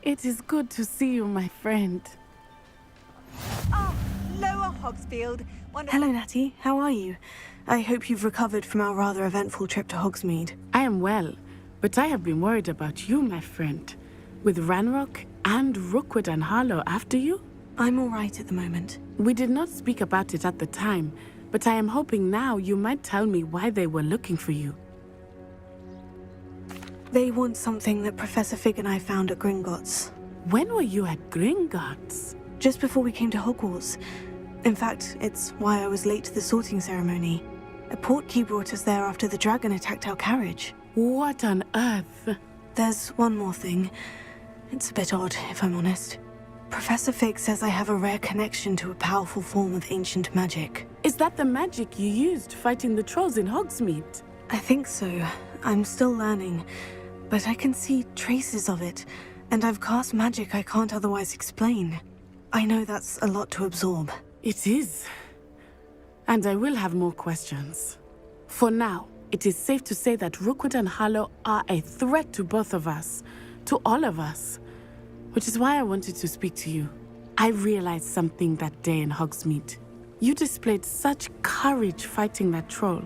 It is good to see you, my friend. Ah, Lower Hogsfield. Hello, Natty. How are you? I hope you've recovered from our rather eventful trip to Hogsmeade. I am well, but I have been worried about you, my friend. With Ranrock and Rookwood and Harlow after you? I'm all right at the moment. We did not speak about it at the time, but I am hoping now you might tell me why they were looking for you. They want something that Professor Fig and I found at Gringotts. When were you at Gringotts? Just before we came to Hogwarts. In fact, it's why I was late to the sorting ceremony. A portkey brought us there after the dragon attacked our carriage. What on earth? There's one more thing. It's a bit odd, if I'm honest. Professor Fig says I have a rare connection to a powerful form of ancient magic. Is that the magic you used fighting the trolls in Hogsmeade? I think so. I'm still learning, but I can see traces of it, and I've cast magic I can't otherwise explain. I know that's a lot to absorb. It is. And I will have more questions. For now, it is safe to say that Rookwood and Harlow are a threat to both of us, to all of us. Which is why I wanted to speak to you. I realized something that day in Hogsmeade. You displayed such courage fighting that troll,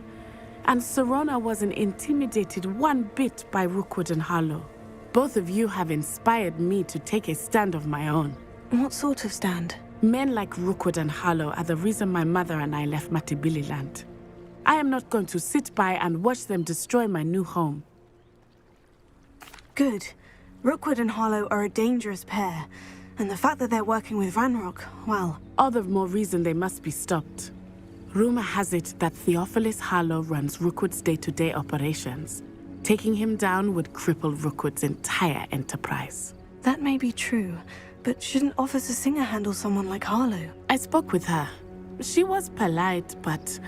and Serona wasn't intimidated one bit by Rookwood and Harlow. Both of you have inspired me to take a stand of my own. What sort of stand? Men like Rookwood and Harlow are the reason my mother and I left Matibililand. I am not going to sit by and watch them destroy my new home. Good. Rookwood and Harlow are a dangerous pair, and the fact that they're working with Ranrock, well... All the more reason they must be stopped. Rumor has it that Theophilus Harlow runs Rookwood's day-to-day operations. Taking him down would cripple Rookwood's entire enterprise. That may be true, but shouldn't Officer Singer handle someone like Harlow? I spoke with her. She was polite, but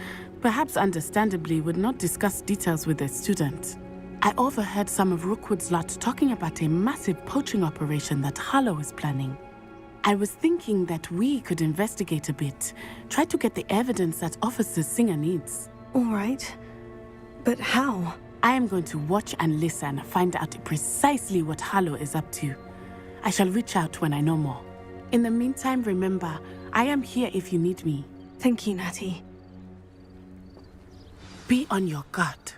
perhaps understandably would not discuss details with a student. I overheard some of Rookwood's lot talking about a massive poaching operation that Harlow is planning. I was thinking that we could investigate a bit, try to get the evidence that Officer Singer needs. All right. But how? I am going to watch and listen, find out precisely what Harlow is up to. I shall reach out when I know more. In the meantime, remember, I am here if you need me. Thank you, Natty. Be on your guard.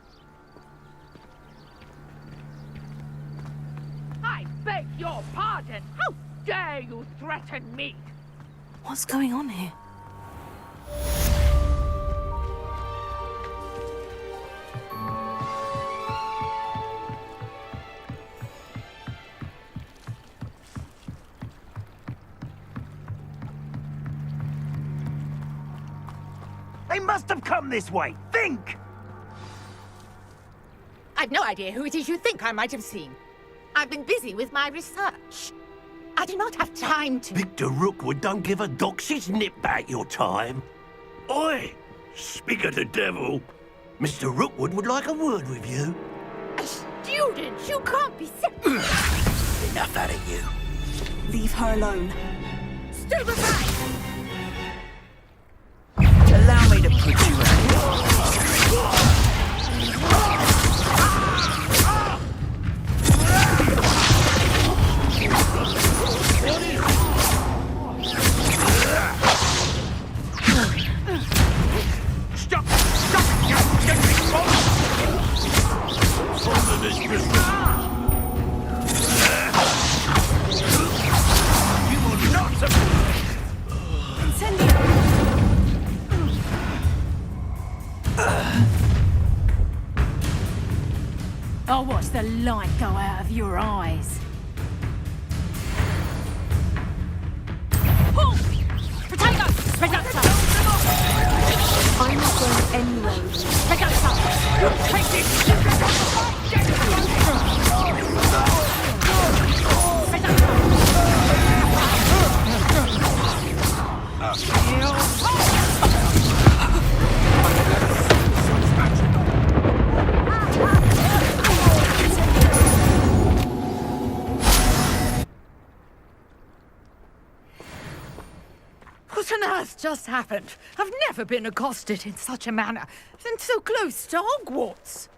I beg your pardon! How dare you threaten me? What's going on here? They must have come this way. Think! I've no idea who it is you think I might have seen. I've been busy with my research. I do not have time to... Victor Rookwood don't give a doxy's nip back your time. Oi! Speak of the devil. Mr. Rookwood would like a word with you. A student? You can't be sick. Enough out of you. Leave her alone. Stupefy! Allow me to put you out. Stop! Stop! Get me under this business. You will not I'll watch the light go out of your eyes. Pull! Potato! Potato! I'm not going anywhere. Potato! Take What on earth just happened? I've never been accosted in such a manner, and so close to Hogwarts.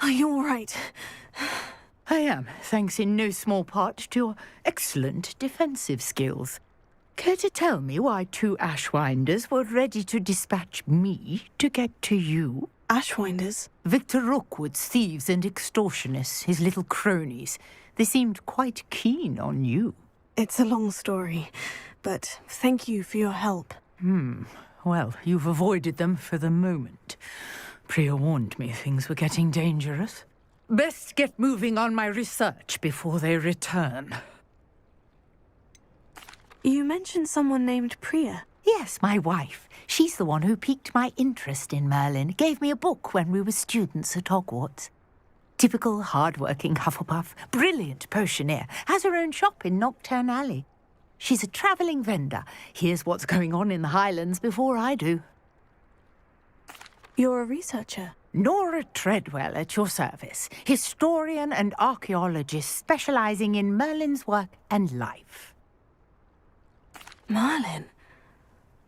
Are you all right? I am, thanks in no small part to your excellent defensive skills. Care to tell me why 2 Ashwinders were ready to dispatch me to get to you? Ashwinders? Victor Rookwood's thieves and extortionists, his little cronies. They seemed quite keen on you. It's a long story, but thank you for your help. Well, you've avoided them for the moment. Priya warned me things were getting dangerous. Best get moving on my research before they return. You mentioned someone named Priya. Yes, my wife. She's the one who piqued my interest in Merlin. Gave me a book when we were students at Hogwarts. Typical hard-working Hufflepuff, brilliant potioneer, has her own shop in Nocturna Alley. She's a travelling vendor. Hears what's going on in the Highlands before I do. You're a researcher. Nora Treadwell at your service, historian and archaeologist specialising in Merlin's work and life. Merlin?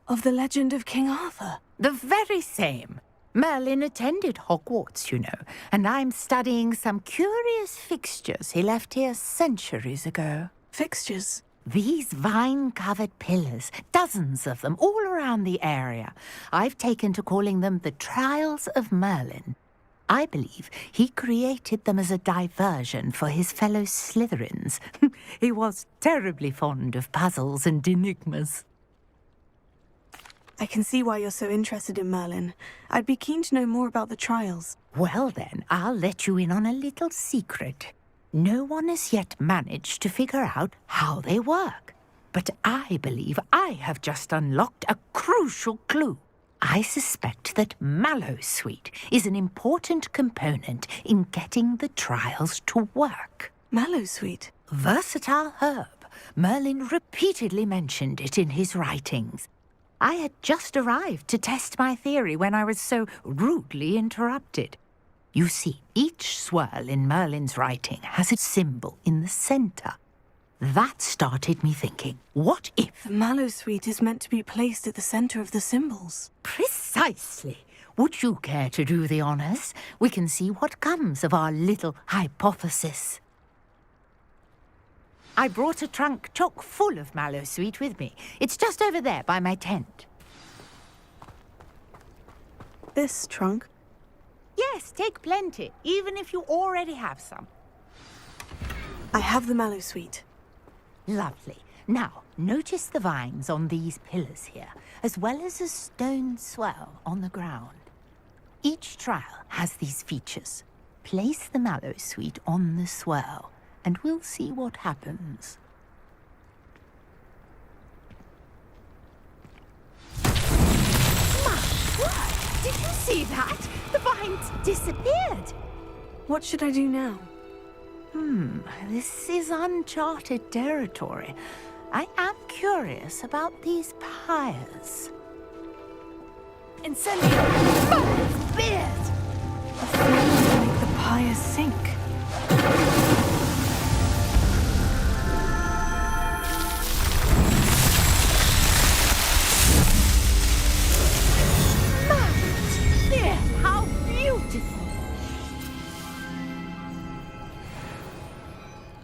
Of the legend of King Arthur? The very same. Merlin attended Hogwarts, you know, and I'm studying some curious fixtures he left here centuries ago. Fixtures? These vine-covered pillars, dozens of them, all around the area. I've taken to calling them the Trials of Merlin. I believe he created them as a diversion for his fellow Slytherins. He was terribly fond of puzzles and enigmas. I can see why you're so interested in Merlin. I'd be keen to know more about the trials. Well then, I'll let you in on a little secret. No one has yet managed to figure out how they work. But I believe I have just unlocked a crucial clue. I suspect that Mallowsweet is an important component in getting the trials to work. Mallowsweet? Versatile herb. Merlin repeatedly mentioned it in his writings. I had just arrived to test my theory when I was so rudely interrupted. You see, each swirl in Merlin's writing has a symbol in the centre. That started me thinking, what if... The Mallowsweet is meant to be placed at the centre of the symbols. Precisely. Would you care to do the honours? We can see what comes of our little hypothesis. I brought a trunk chock full of Mallowsweet with me. It's just over there by my tent. This trunk? Yes, take plenty, even if you already have some. I have the Mallowsweet. Lovely. Now, notice the vines on these pillars here, as well as a stone swell on the ground. Each trial has these features. Place the Mallowsweet on the swell, and we'll see what happens. My word! Did you see that? The vines disappeared. What should I do now? This is uncharted territory. I am curious about these pyres. Incendio! Oh, beard! The flames will make the pyres sink. How beautiful!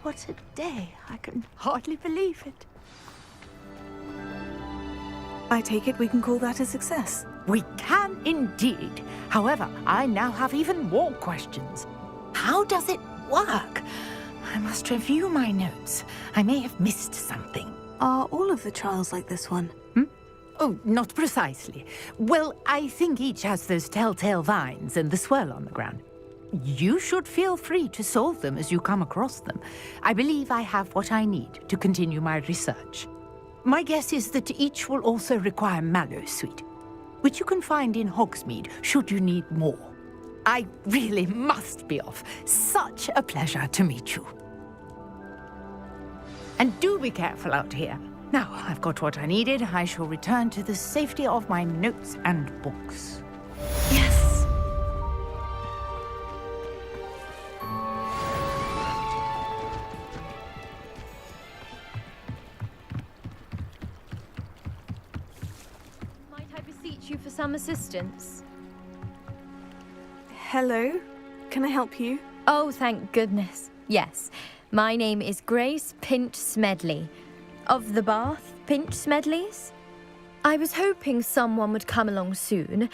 What a day. I can hardly believe it. I take it we can call that a success. We can indeed. However, I now have even more questions. How does it work? I must review my notes. I may have missed something. Are all of the trials like this one? Oh, not precisely. Well, I think each has those telltale vines and the swirl on the ground. You should feel free to solve them as you come across them. I believe I have what I need to continue my research. My guess is that each will also require Mallowsweet, which you can find in Hogsmeade should you need more. I really must be off. Such a pleasure to meet you. And do be careful out here. Now, I've got what I needed. I shall return to the safety of my notes and books. Yes! Might I beseech you for some assistance? Hello? Can I help you? Oh, thank goodness. Yes. My name is Grace Pinch Smedley. Of the Bath Pinch Smedleys? I was hoping someone would come along soon.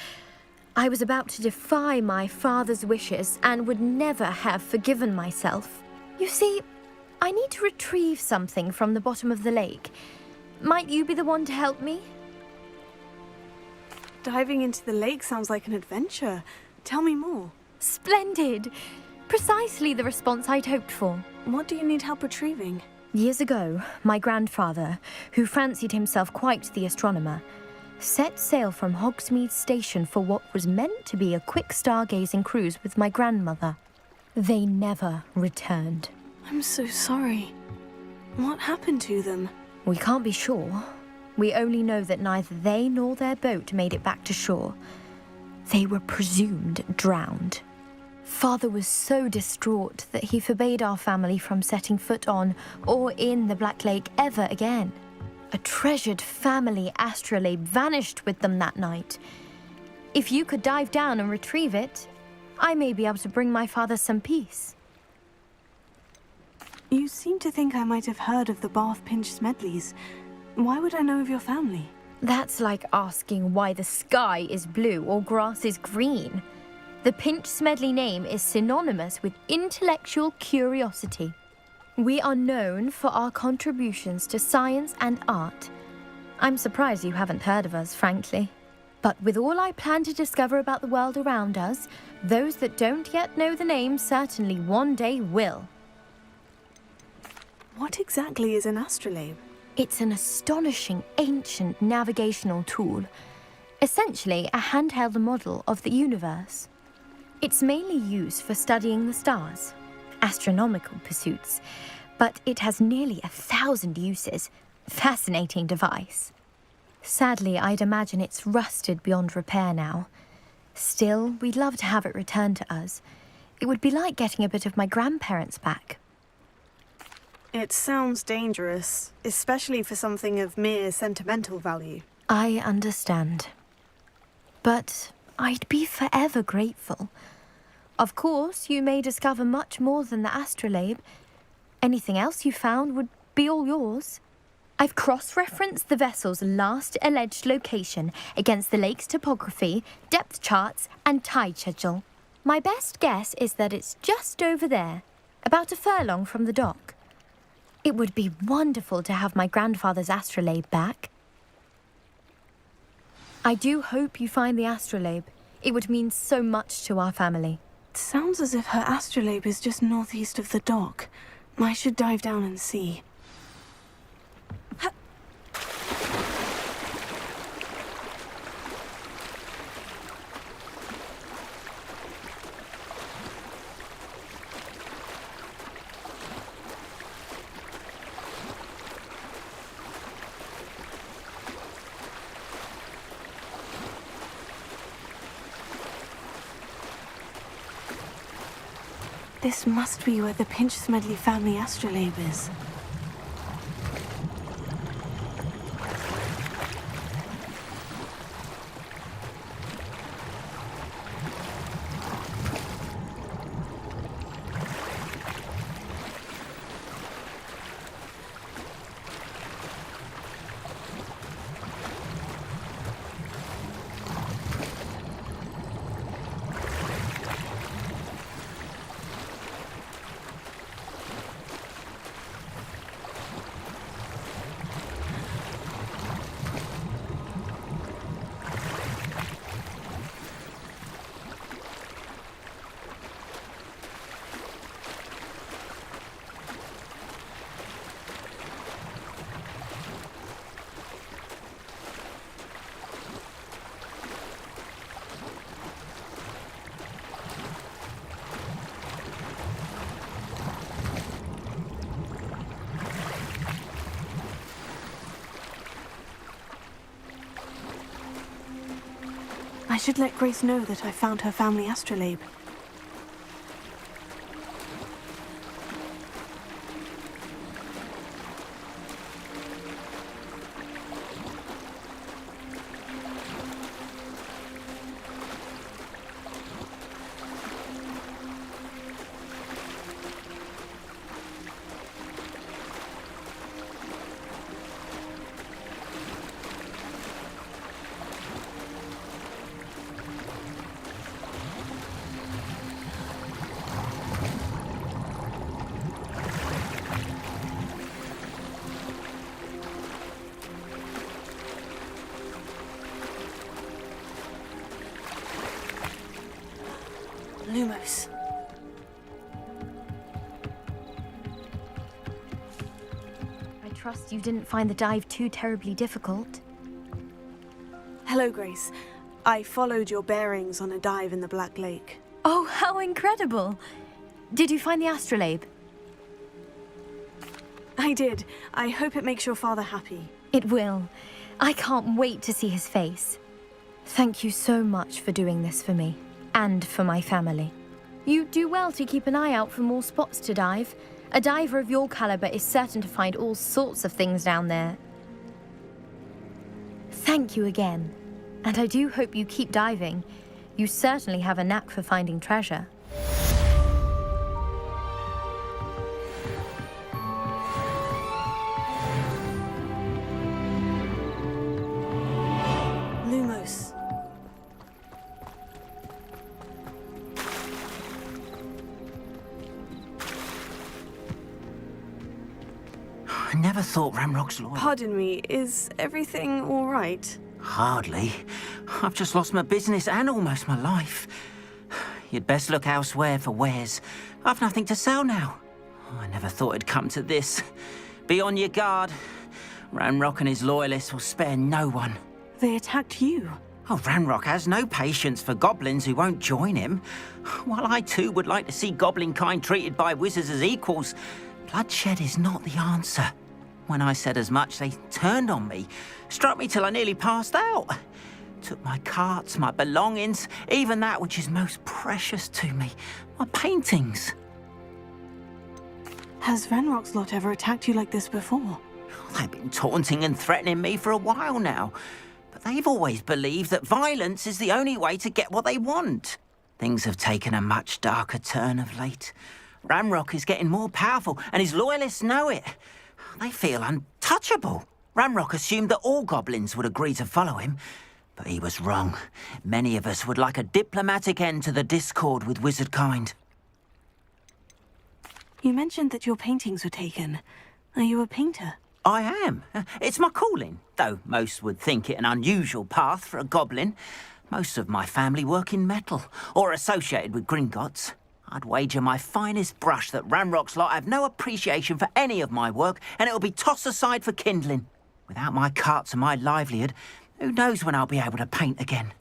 I was about to defy my father's wishes and would never have forgiven myself. You see, I need to retrieve something from the bottom of the lake. Might you be the one to help me? Diving into the lake sounds like an adventure. Tell me more. Splendid! Precisely the response I'd hoped for. What do you need help retrieving? Years ago, my grandfather, who fancied himself quite the astronomer, set sail from Hogsmeade Station for what was meant to be a quick stargazing cruise with my grandmother. They never returned. I'm so sorry. What happened to them? We can't be sure. We only know that neither they nor their boat made it back to shore. They were presumed drowned. Father was so distraught that he forbade our family from setting foot on or in the Black Lake ever again. A treasured family astrolabe vanished with them that night. If you could dive down and retrieve it, I may be able to bring my father some peace. You seem to think I might have heard of the Bath Pinch Smedleys. Why would I know of your family? That's like asking why the sky is blue or grass is green. The Pinch Smedley name is synonymous with intellectual curiosity. We are known for our contributions to science and art. I'm surprised you haven't heard of us, frankly. But with all I plan to discover about the world around us, those that don't yet know the name certainly one day will. What exactly is an astrolabe? It's an astonishing ancient navigational tool, essentially a handheld model of the universe. It's mainly used for studying the stars, astronomical pursuits, but it has nearly 1,000 uses. Fascinating device. Sadly, I'd imagine it's rusted beyond repair now. Still, we'd love to have it returned to us. It would be like getting a bit of my grandparents back. It sounds dangerous, especially for something of mere sentimental value. I understand. But I'd be forever grateful. Of course, you may discover much more than the astrolabe. Anything else you found would be all yours. I've cross-referenced the vessel's last alleged location against the lake's topography, depth charts, and tide schedule. My best guess is that it's just over there, about a furlong from the dock. It would be wonderful to have my grandfather's astrolabe back. I do hope you find the astrolabe. It would mean so much to our family. It sounds as if her astrolabe is just northeast of the dock. I should dive down and see. This must be where the Pinch Smedley family astrolabe is. I should let Grace know that I found her family astrolabe. Lumos. I trust you didn't find the dive too terribly difficult. Hello, Grace. I followed your bearings on a dive in the Black Lake. Oh, how incredible! Did you find the astrolabe? I did. I hope it makes your father happy. It will. I can't wait to see his face. Thank you so much for doing this for me, and for my family. You do well to keep an eye out for more spots to dive. A diver of your caliber is certain to find all sorts of things down there. Thank you again. And I do hope you keep diving. You certainly have a knack for finding treasure. Lumos. I never thought Ramrock's loyal. Pardon me, is everything all right? Hardly. I've just lost my business and almost my life. You'd best look elsewhere for wares. I've nothing to sell now. I never thought it'd come to this. Be on your guard. Ranrock and his loyalists will spare no one. They attacked you. Oh, Ranrock has no patience for goblins who won't join him. While I too would like to see goblin kind treated by wizards as equals, bloodshed is not the answer. When I said as much, they turned on me, struck me till I nearly passed out. Took my carts, my belongings, even that which is most precious to me, my paintings. Has Ranrock's lot ever attacked you like this before? They've been taunting and threatening me for a while now, but they've always believed that violence is the only way to get what they want. Things have taken a much darker turn of late. Ranrock is getting more powerful, and his loyalists know it. They feel untouchable. Ranrock assumed that all goblins would agree to follow him, but he was wrong. Many of us would like a diplomatic end to the discord with wizard kind. You mentioned that your paintings were taken. Are you a painter? I am. It's my calling, though most would think it an unusual path for a goblin. Most of my family work in metal, or associated with Gringotts. I'd wager my finest brush that Ranrock's lot have no appreciation for any of my work, and it'll be tossed aside for kindling. Without my carts and my livelihood, who knows when I'll be able to paint again?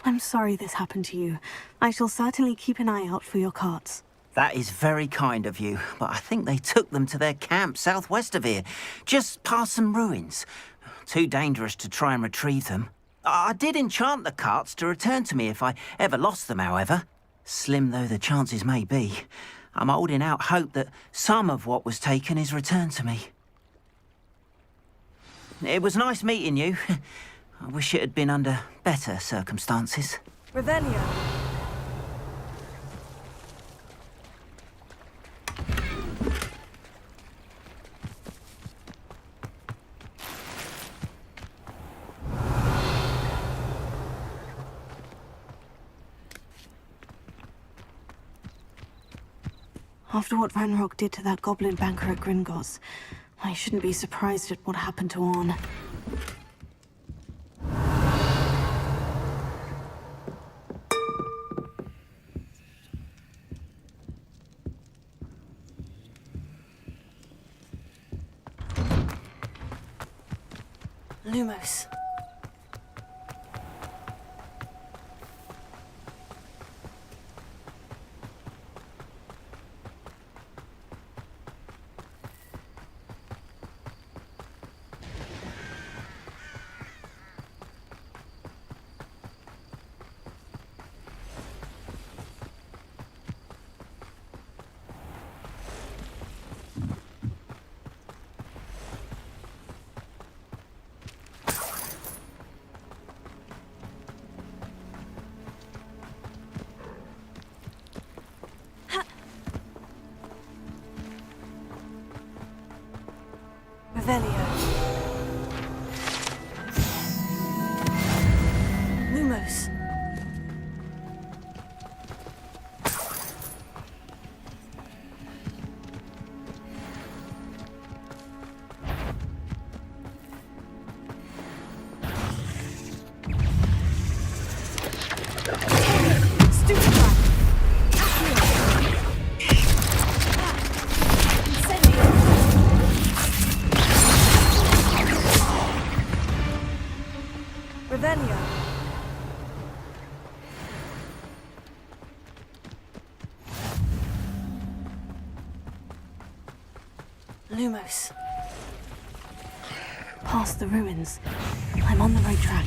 I'm sorry this happened to you. I shall certainly keep an eye out for your carts. That is very kind of you, but I think they took them to their camp southwest of here, just past some ruins. Too dangerous to try and retrieve them. I did enchant the carts to return to me if I ever lost them, however. Slim though the chances may be, I'm holding out hope that some of what was taken is returned to me. It was nice meeting you. I wish it had been under better circumstances. Revelio. After what Ranrock did to that goblin banker at Gringotts, I shouldn't be surprised at what happened to Orn. Lumos. Revelio. Lumos. Stupefy. close. Past the ruins. I'm on the right track.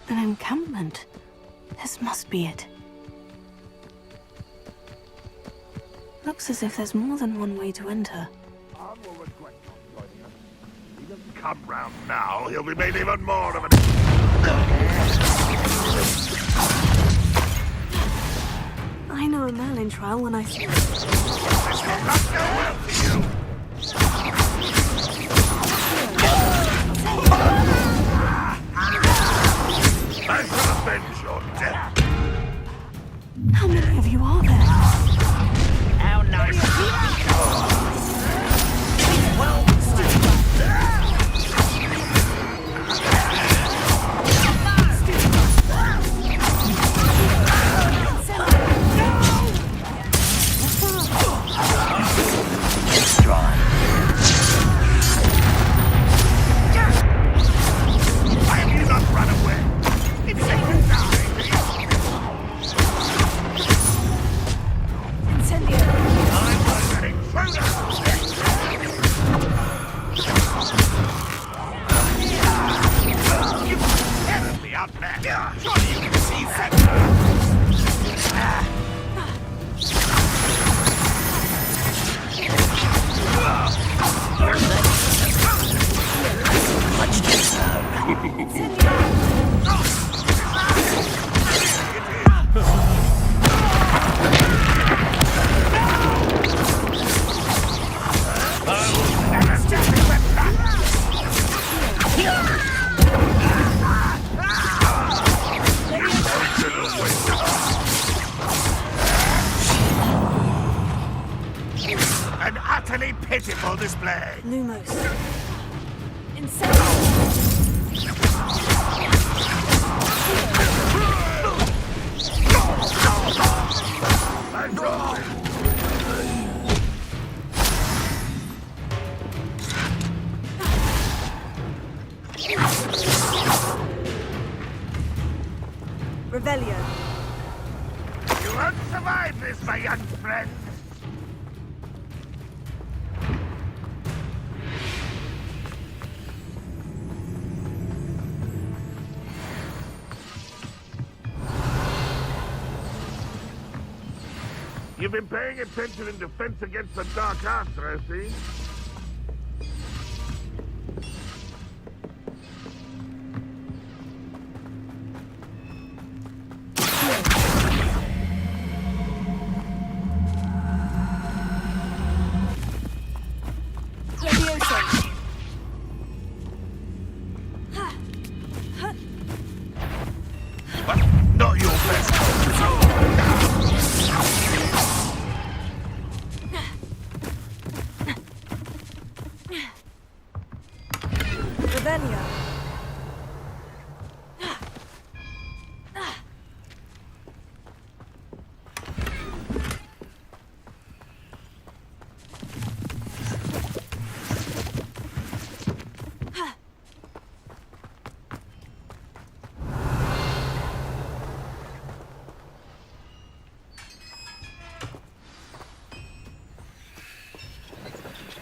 An encampment. This must be it. Looks as if there's more than one way to enter. If he doesn't come round now, he'll be made even more of an... I know a Merlin trial when I see it. This will not go well for you! I shall avenge your death! How many of you are there? How nice. Why have you not run away? It's safe to die! I'm an intruder! You scared me out there! Surely you can see that! Much too slow. An utterly pitiful display! Lumos. Revelio. You won't survive this, my young friend! You've been paying attention in defense against the Dark Arts, I see. What? Not your best. Revelio.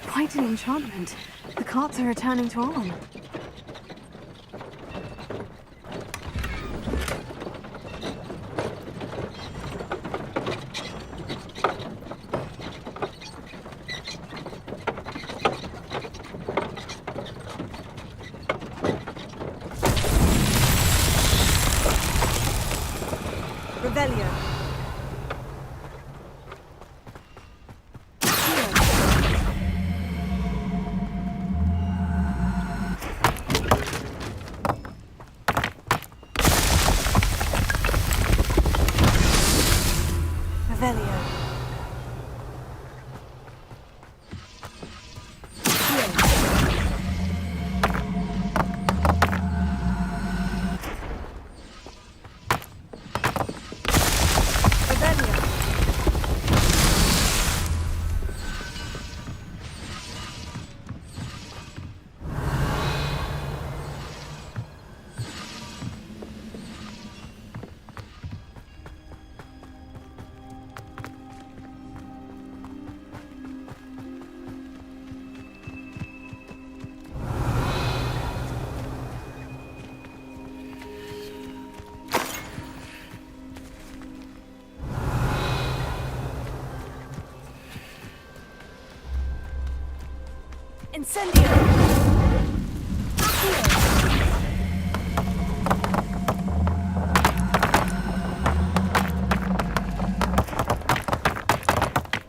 Quite an enchantment. The carts are returning to arm. Revelio. Revelio. Incendio!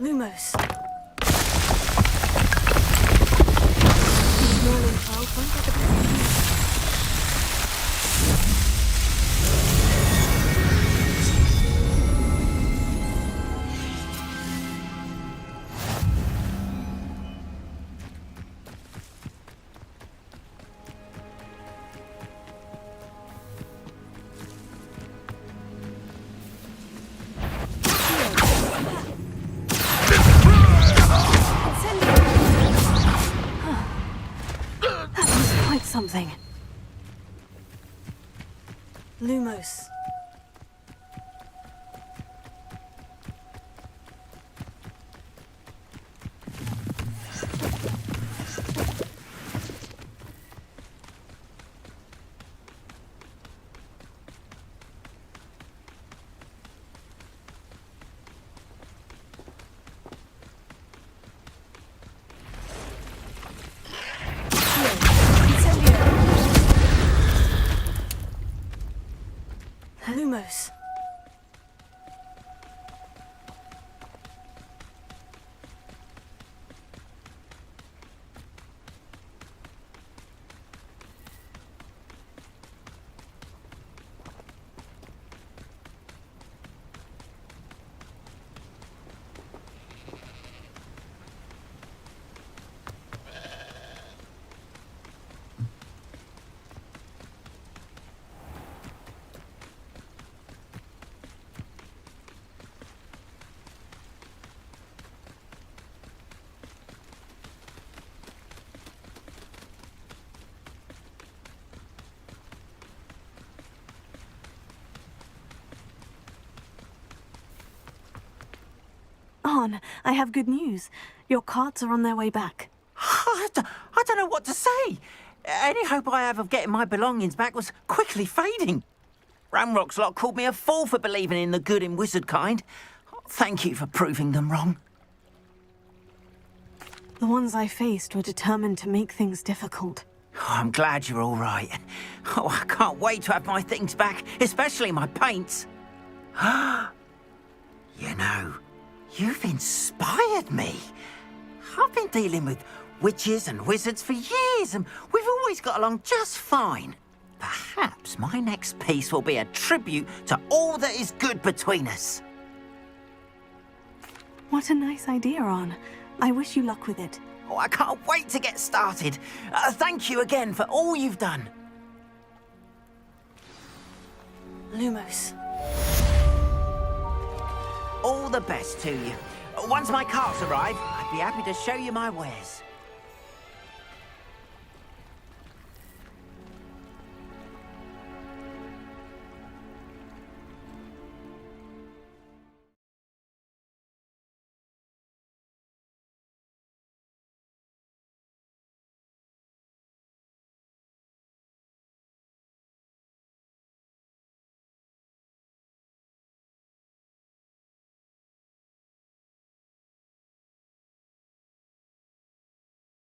Lumos. Merlin Trials won't get the best of you. Something. Lumos. Lumos. Arn, I have good news. Your carts are on their way back. I don't know what to say. Any hope I have of getting my belongings back was quickly fading. Ramrock's lot called me a fool for believing in the good in wizard kind. Thank you for proving them wrong. The ones I faced were determined to make things difficult. Oh, I'm glad you're all right. Oh, I can't wait to have my things back, especially my paints. You know, you've inspired me. I've been dealing with witches and wizards for years, and we've always got along just fine. Perhaps my next piece will be a tribute to all that is good between us. What a nice idea, Arn. I wish you luck with it. Oh, I can't wait to get started. Thank you again for all you've done. Lumos. All the best to you. Once my carts arrive, I'd be happy to show you my wares.